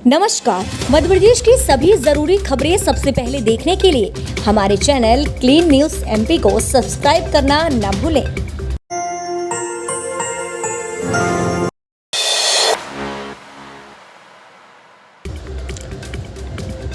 नमस्कार। मध्य प्रदेश की सभी जरूरी खबरें सबसे पहले देखने के लिए हमारे चैनल क्लीन न्यूज एमपी को सब्सक्राइब करना न भूलें।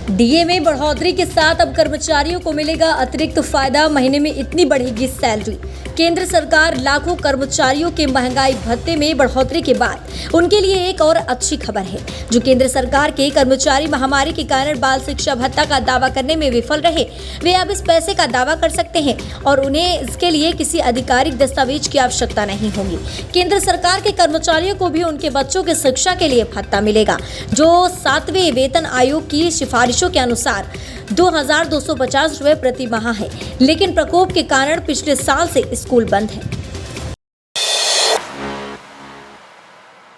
डीए में बढ़ोतरी के साथ अब कर्मचारियों को मिलेगा अतिरिक्त फायदा, महीने में इतनी बढ़ेगी सैलरी। केंद्र सरकार लाखों कर्मचारियों के महंगाई भत्ते में बढ़ोतरी के बाद उनके लिए एक और अच्छी खबर है। जो केंद्र सरकार के कर्मचारी महामारी के कारण बाल शिक्षा भत्ता का दावा करने में विफल रहे, वे अब इस पैसे का दावा कर सकते हैं और उन्हें इसके लिए किसी आधिकारिक दस्तावेज की आवश्यकता नहीं होगी। केंद्र सरकार के कर्मचारियों को भी उनके बच्चों की शिक्षा के लिए भत्ता मिलेगा, जो 7वें वेतन आयोग की सिफारिशों के अनुसार 2250 रुपए प्रति माह है। लेकिन प्रकोप के कारण पिछले साल से स्कूल बंद है।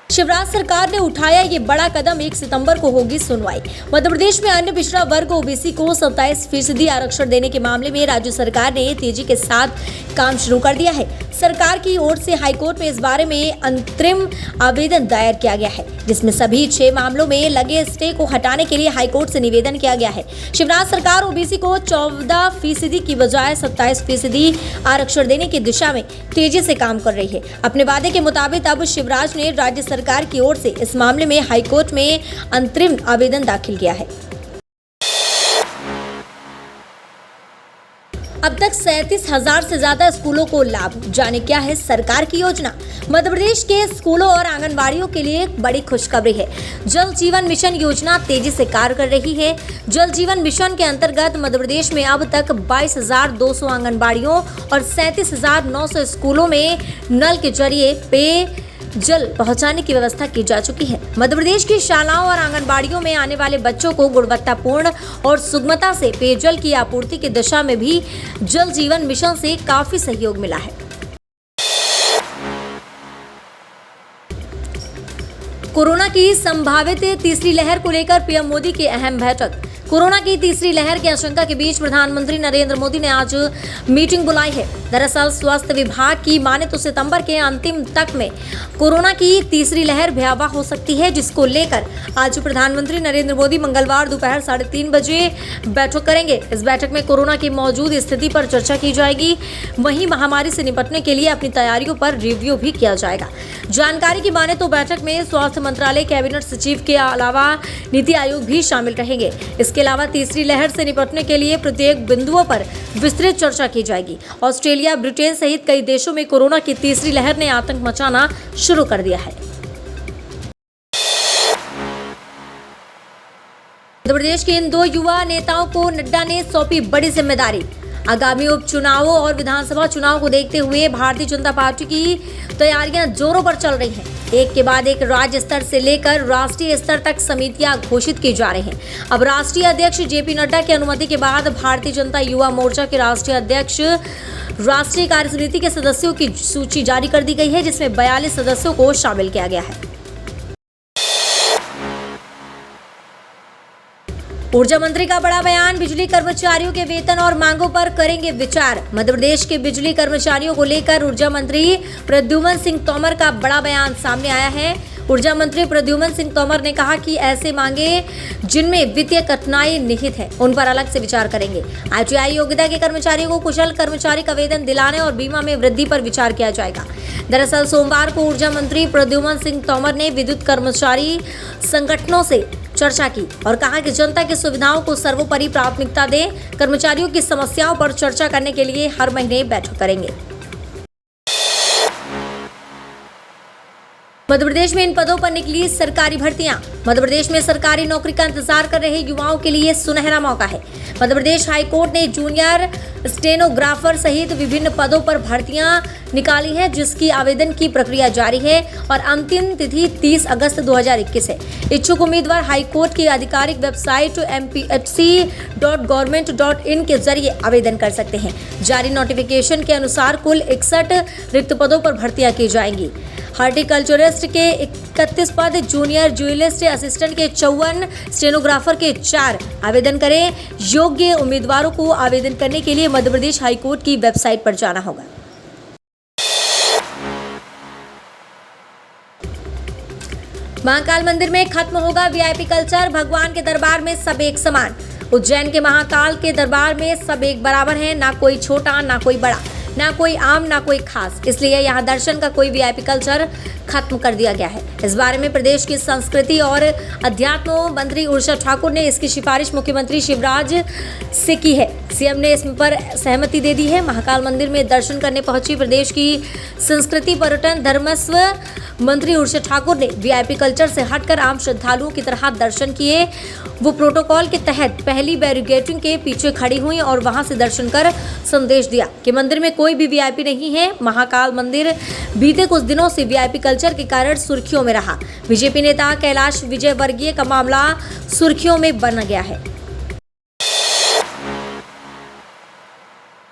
शिवराज सरकार ने उठाया ये बड़ा कदम, 1 सितंबर को होगी सुनवाई। मध्य प्रदेश में अन्य पिछड़ा वर्ग ओबीसी को 27% आरक्षण देने के मामले में राज्य सरकार ने तेजी के साथ काम शुरू कर दिया है। सरकार की ओर से हाईकोर्ट में इस बारे में अंतरिम आवेदन दायर किया गया है, जिसमें सभी 6 मामलों में लगे स्टे को हटाने के लिए हाईकोर्ट से निवेदन किया गया है। शिवराज सरकार ओबीसी को 14% की बजाय 27% आरक्षण देने की दिशा में तेजी से काम कर रही है। अपने वादे के मुताबिक अब शिवराज ने राज्य सरकार की ओर से इस मामले में हाईकोर्ट में अंतरिम आवेदन दाखिल किया है। अब तक 37,000 से ज्यादा स्कूलों को लाभ। जाने क्या है सरकार की योजना। मध्य प्रदेश के स्कूलों और आंगनबाड़ियों के लिए एक बड़ी खुशखबरी है। जल जीवन मिशन योजना तेजी से कार्य कर रही है। जल जीवन मिशन के अंतर्गत मध्य प्रदेश में अब तक 22,200 आंगनबाड़ियों और 37,900 स्कूलों में नल के जरिए पेय जल पहुंचाने की व्यवस्था की जा चुकी है। मध्य प्रदेश की शालाओं और आंगनबाड़ियों में आने वाले बच्चों को गुणवत्तापूर्ण और सुगमता से पेयजल की आपूर्ति की दिशा में भी जल जीवन मिशन से काफी सहयोग मिला है। कोरोना की संभावित तीसरी लहर को लेकर पीएम मोदी की अहम बैठक। कोरोना की तीसरी लहर की आशंका के बीच प्रधानमंत्री नरेंद्र मोदी ने आज मीटिंग बुलाई है। दरअसल स्वास्थ्य विभाग की माने तो सितंबर के अंतिम तक में कोरोना की तीसरी लहर भयावह हो सकती है, जिसको लेकर आज प्रधानमंत्री नरेंद्र मोदी मंगलवार दोपहर 3:30 बजे बैठक करेंगे। इस बैठक में कोरोना की मौजूद स्थिति पर चर्चा की जाएगी। वहीं महामारी से निपटने के लिए अपनी तैयारियों पर रिव्यू भी किया जाएगा। जानकारी की माने तो बैठक में स्वास्थ्य मंत्रालय, कैबिनेट सचिव के अलावा नीति आयोग भी शामिल रहेंगे। इसके अलावा तीसरी लहर से निपटने के लिए प्रत्येक बिंदुओं पर विस्तृत चर्चा की जाएगी। ऑस्ट्रेलिया, ब्रिटेन सहित कई देशों में कोरोना की तीसरी लहर ने आतंक मचाना शुरू कर दिया है। मध्य प्रदेश के इन 2 युवा नेताओं को नड्डा ने सौंपी बड़ी जिम्मेदारी। आगामी उपचुनावों और विधानसभा चुनाव को देखते हुए भारतीय जनता पार्टी की तैयारियां जोरों पर चल रही हैं। एक के बाद एक राज्य स्तर से लेकर राष्ट्रीय स्तर तक समितियां घोषित की जा रही हैं। अब राष्ट्रीय अध्यक्ष जेपी नड्डा की अनुमति के बाद भारतीय जनता युवा मोर्चा के राष्ट्रीय अध्यक्ष राष्ट्रीय कार्यसमिति के सदस्यों की सूची जारी कर दी गई है, जिसमें 42 सदस्यों को शामिल किया गया है। ऊर्जा मंत्री का बड़ा बयान। बिजली कर्मचारियों के वेतन और मांगों पर करेंगे विचार। मध्य प्रदेश के बिजली कर्मचारियों को लेकर ऊर्जा मंत्री प्रद्युमन सिंह तोमर का बड़ा बयान सामने आया है। ऊर्जा मंत्री प्रद्युमन सिंह तोमर ने कहा कि ऐसे मांगे जिनमें वित्तीय कठिनाई निहित है, उन पर अलग से विचार करेंगे। आईटीआई योग्यता के कर्मचारियों को कुशल कर्मचारी का वेतन दिलाने और बीमा में वृद्धि पर विचार किया जाएगा। दरअसल सोमवार को ऊर्जा मंत्री प्रद्युमन सिंह तोमर ने विद्युत कर्मचारी संगठनों से चर्चा की और कहा कि जनता की सुविधाओं को सर्वोपरि प्राथमिकता दें। कर्मचारियों की समस्याओं पर चर्चा करने के लिए हर महीने बैठक करेंगे। मध्य प्रदेश में इन पदों पर निकली सरकारी भर्तियां। मध्य प्रदेश में सरकारी नौकरी का इंतजार कर रहे युवाओं के लिए सुनहरा मौका है। मध्य प्रदेश हाईकोर्ट ने जूनियर स्टेनोग्राफर सहित विभिन्न पदों पर भर्तियां निकाली हैं, जिसकी आवेदन की प्रक्रिया जारी है और अंतिम तिथि 30 अगस्त 2021 है। इच्छुक उम्मीदवार हाईकोर्ट की आधिकारिक वेबसाइट mpsc.government.in के जरिए आवेदन कर सकते हैं। जारी नोटिफिकेशन के अनुसार कुल 61 रिक्त पदों पर भर्तियां की जाएंगी। हॉर्टिकल्चरिस्ट के 31 पद, जूनियर ज्यूलिस्ट असिस्टेंट के 54, स्टेनोग्राफर के 4 आवेदन करें। योग्य उम्मीदवारों को आवेदन करने के लिए मध्य प्रदेश हाईकोर्ट की वेबसाइट पर जाना होगा। महाकाल मंदिर में खत्म होगा वीआईपी कल्चर, भगवान के दरबार में सब एक समान। उज्जैन के महाकाल के दरबार में सब एक बराबर है, ना कोई छोटा ना कोई बड़ा, ना कोई आम ना कोई खास। इसलिए यहाँ दर्शन का कोई वीआईपी कल्चर खत्म कर दिया गया है। इस बारे में प्रदेश की संस्कृति और अध्यात्म मंत्री उर्जा ठाकुर ने इसकी सिफारिश मुख्यमंत्री शिवराज से की है। सीएम ने इस पर सहमति दे दी है। महाकाल मंदिर में दर्शन करने पहुंची प्रदेश की संस्कृति पर्यटन धर्मस्व मंत्री उर्जा ठाकुर ने वीआईपी कल्चर से हटकर आम श्रद्धालुओं की तरह दर्शन किए। वो प्रोटोकॉल के तहत पहली बैरिकेडिंग के पीछे खड़ी हुई और वहां से दर्शन कर संदेश दिया कि मंदिर में कोई भी वीआईपी नहीं है। महाकाल मंदिर बीते कुछ दिनों से वीआईपी कल्चर के कारण सुर्खियों में रहा। बीजेपी नेता कैलाश विजयवर्गीय का मामला सुर्खियों में बन गया है।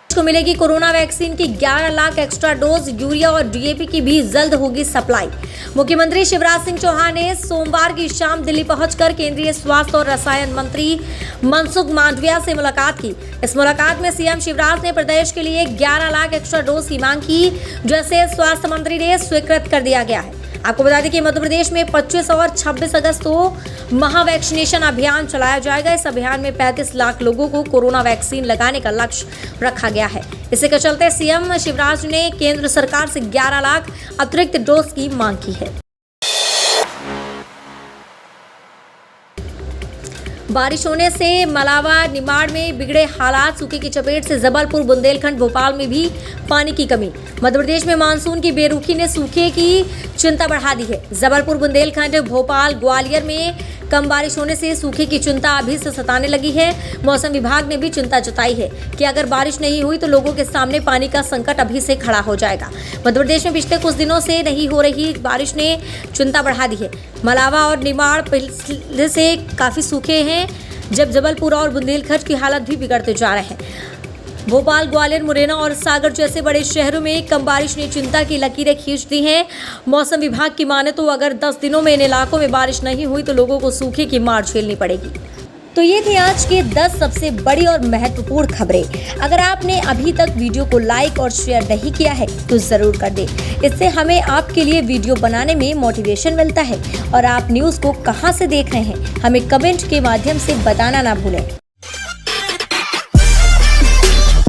को मिलेगी कोरोना वैक्सीन की 11 लाख एक्स्ट्रा डोज, यूरिया और डीएपी की भी जल्द होगी सप्लाई। मुख्यमंत्री शिवराज सिंह चौहान ने सोमवार की शाम दिल्ली पहुंचकर केंद्रीय स्वास्थ्य और रसायन मंत्री मनसुख मांडविया से मुलाकात की। इस मुलाकात में सीएम शिवराज ने प्रदेश के लिए 11 लाख एक्स्ट्रा डोज की मांग की, जैसे स्वास्थ्य मंत्री ने स्वीकृत कर दिया गया है। आपको बता दें कि मध्य प्रदेश में 25 और 26 अगस्त को महावैक्सीनेशन अभियान चलाया जाएगा। इस अभियान में 35 लाख लोगों को कोरोना वैक्सीन लगाने का लक्ष्य रखा गया है। इसी के चलते सीएम शिवराज ने केंद्र सरकार से 11 लाख अतिरिक्त डोज की मांग की है। बारिश होने से मलावा निमाड़ में बिगड़े हालात, सूखे की चपेट से जबलपुर, बुंदेलखंड, भोपाल में भी पानी की कमी। मध्य प्रदेश में मानसून की बेरुखी ने सूखे की चिंता बढ़ा दी है। जबलपुर, बुंदेलखंड, भोपाल, ग्वालियर में कम बारिश होने से सूखे की चिंता अभी से सताने लगी है। मौसम विभाग ने भी चिंता जताई है कि अगर बारिश नहीं हुई तो लोगों के सामने पानी का संकट अभी से खड़ा हो जाएगा। मध्य प्रदेश में पिछले कुछ दिनों से नहीं हो रही बारिश ने चिंता बढ़ा दी है। मलावा और निमाड़ पहले से काफ़ी सूखे हैं, जब जबलपुर और बुंदेलखंड की हालत भी बिगड़ते जा रहे हैं। भोपाल, ग्वालियर, मुरैना और सागर जैसे बड़े शहरों में कम बारिश ने चिंता की लकीरें खींच दी हैं। मौसम विभाग की माने तो अगर 10 दिनों में इन इलाकों में बारिश नहीं हुई तो लोगों को सूखे की मार झेलनी पड़ेगी। तो ये थी आज के 10 सबसे बड़ी और महत्वपूर्ण खबरें। अगर आपने अभी तक वीडियो को लाइक और शेयर नहीं किया है तो ज़रूर कर दें। इससे हमें आपके लिए वीडियो बनाने में मोटिवेशन मिलता है। और आप न्यूज़ को कहां से देख रहे हैं हमें कमेंट के माध्यम से बताना ना भूलें।